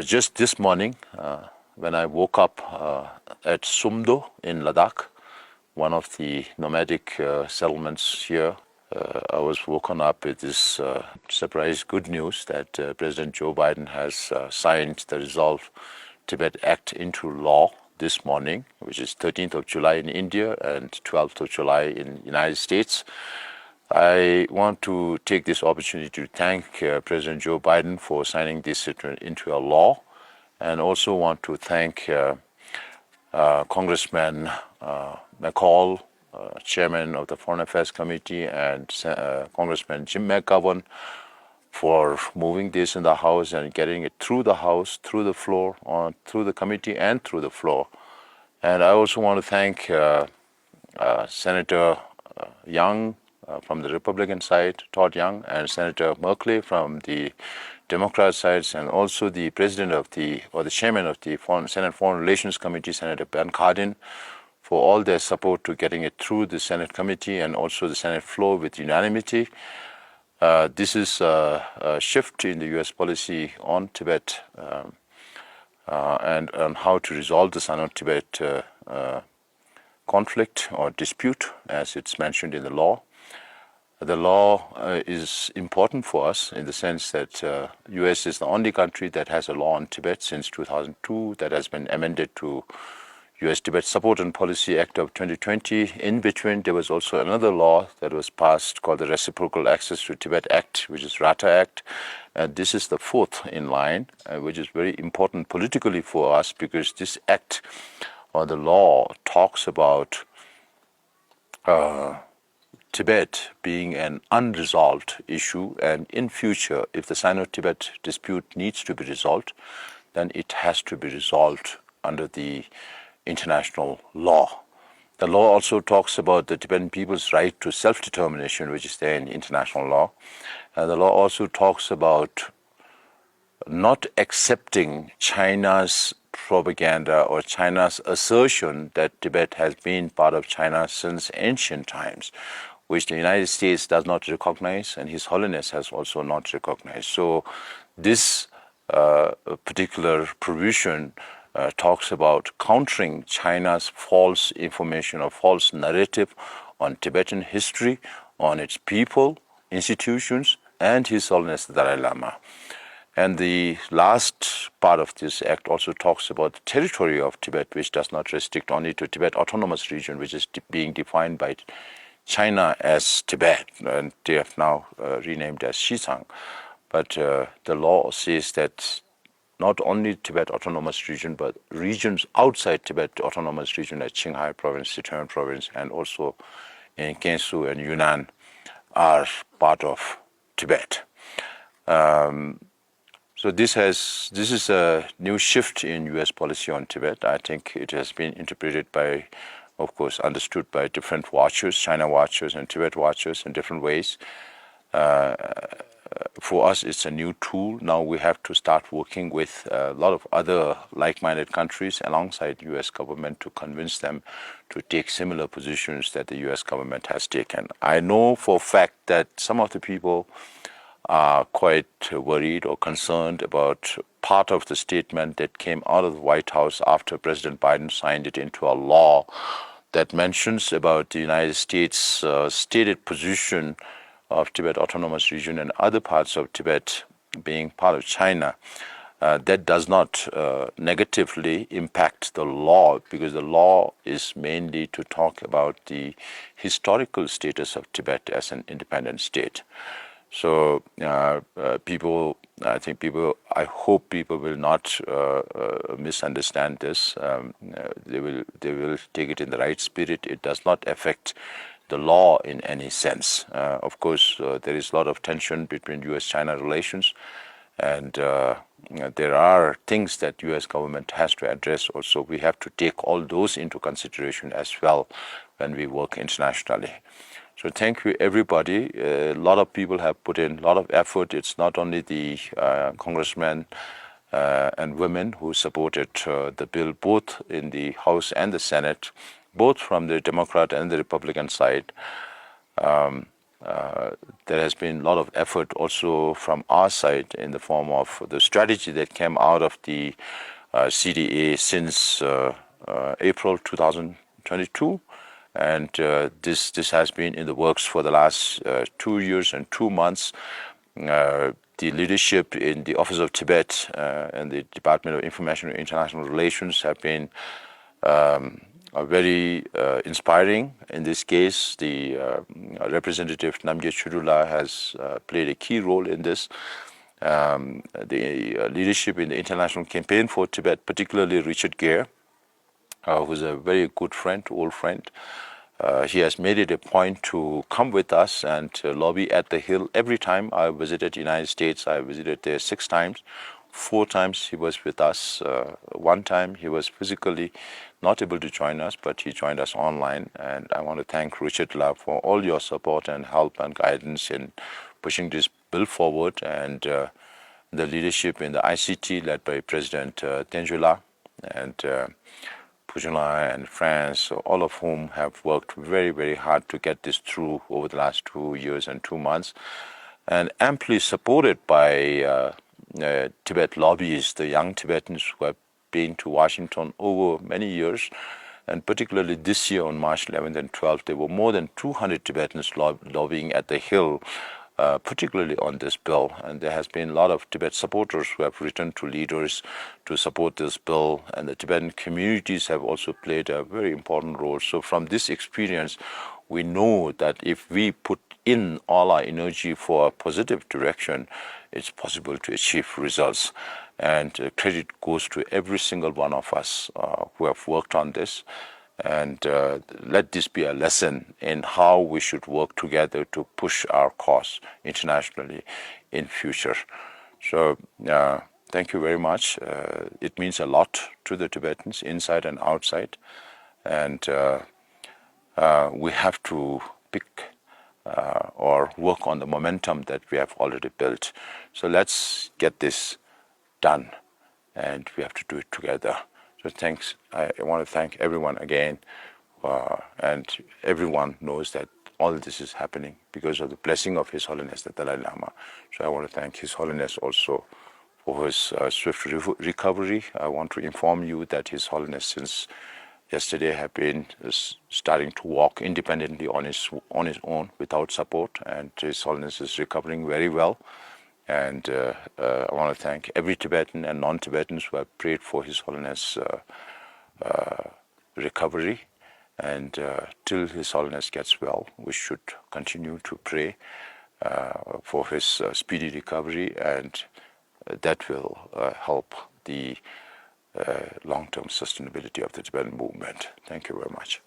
Just this morning, when I woke up at Sumdo in Ladakh, one of the nomadic settlements here, I was woken up with this surprise good news that President Joe Biden has signed the Resolve Tibet Act into law this morning, which is 13th of July in India and 12th of July in the United States. I want to take this opportunity to thank President Joe Biden for signing this into a law, and also want to thank Congressman McCall, Chairman of the Foreign Affairs Committee, and Congressman Jim McGovern for moving this in the House and getting it through the House, through the floor, through the committee, and through the floor. And I also want to thank Senator Young from the Republican side, Todd Young, and Senator Merkley from the Democrat side, and also the president of the chairman of the Senate Foreign Relations Committee, Senator Ben Cardin, for all their support to getting it through the Senate committee and also the Senate floor with unanimity. This is a shift in the U.S. policy on Tibet and on how to resolve the Sino-Tibet conflict or dispute, as it's mentioned in the law. The law is important for us in the sense that U.S. is the only country that has a law on Tibet since 2002 that has been amended to U.S. Tibet Support and Policy Act of 2020. In between, there was also another law that was passed called the Reciprocal Access to Tibet Act, which is RATA Act. This is the fourth in line, which is very important politically for us because this act or the law talks about Tibet being an unresolved issue, and in future, if the Sino-Tibet dispute needs to be resolved, then it has to be resolved under the international law. The law also talks about the Tibetan people's right to self-determination, which is there in international law. The law also talks about not accepting China's propaganda or China's assertion that Tibet has been part of China since ancient times, which the United States does not recognize, and His Holiness has also not recognized. So this particular provision talks about countering China's false information or false narrative on Tibetan history, on its people, institutions, and His Holiness the Dalai Lama. And the last part of this act also talks about the territory of Tibet, which does not restrict only to Tibet Autonomous Region, which is being defined by China as Tibet, and they have now renamed as Xizang. But the law says that not only Tibet Autonomous Region, but regions outside Tibet Autonomous Region like Qinghai Province, Sichuan Province, and also in Gansu and Yunnan are part of Tibet. So this is a new shift in U.S. policy on Tibet. I think it has been interpreted by, of course, understood by different watchers, China watchers and Tibet watchers in different ways. For us, it's a new tool. Now we have to start working with a lot of other like-minded countries alongside the U.S. government to convince them to take similar positions that the U.S. government has taken. I know for a fact that some of the people are quite worried or concerned about part of the statement that came out of the White House after President Biden signed it into a law that mentions about the United States' stated position of Tibet Autonomous Region and other parts of Tibet being part of China. That does not negatively impact the law, because the law is mainly to talk about the historical status of Tibet as an independent state. So I hope people will not misunderstand this. They will take it in the right spirit. It does not affect the law in any sense. Of course, there is a lot of tension between U.S.-China relations, and there are things that U.S. government has to address. Also, we have to take all those into consideration as well when we work internationally. So thank you, everybody. A lot of people have put in a lot of effort. It's not only the congressmen and women who supported the bill, both in the House and the Senate, both from the Democrat and the Republican side. there has been a lot of effort also from our side in the form of the strategy that came out of the CDA since April 2022. And this has been in the works for the last 2 years and 2 months. The leadership in the Office of Tibet and the Department of Information and International Relations have been are very inspiring. In this case, the Representative Namgyal Chudula has played a key role in this. The leadership in the International Campaign for Tibet, particularly Richard Gere, who's a very good friend, old friend. He has made it a point to come with us and lobby at the Hill. Every time I visited the United States, I visited there 6 times. 4 times he was with us. One time he was physically not able to join us, but he joined us online. And I want to thank Richard Love for all your support and help and guidance in pushing this bill forward, and the leadership in the ICT led by President Tenzula and Pujula and France, all of whom have worked very, very hard to get this through over the last 2 years and 2 months, and amply supported by Tibet lobbyists, the young Tibetans who have been to Washington over many years. And particularly this year on March 11th and 12th, there were more than 200 Tibetans lobbying at the Hill, particularly on this bill. And there has been a lot of Tibet supporters who have written to leaders to support this bill. And the Tibetan communities have also played a very important role. So from this experience, we know that if we put in all our energy for a positive direction, it's possible to achieve results. And credit goes to every single one of us who have worked on this. And let this be a lesson in how we should work together to push our cause internationally in future. So thank you very much. It means a lot to the Tibetans inside and outside. And we have to pick or work on the momentum that we have already built. So let's get this done, and we have to do it together. So thanks. I want to thank everyone again, and everyone knows that all this is happening because of the blessing of His Holiness the Dalai Lama. So I want to thank His Holiness also for his swift recovery. I want to inform you that His Holiness since yesterday have been starting to walk independently on his own without support, and His Holiness is recovering very well. And I want to thank every Tibetan and non-Tibetans who have prayed for His Holiness' recovery. And till His Holiness gets well, we should continue to pray for his speedy recovery, and that will help the long-term sustainability of the Tibetan movement. Thank you very much.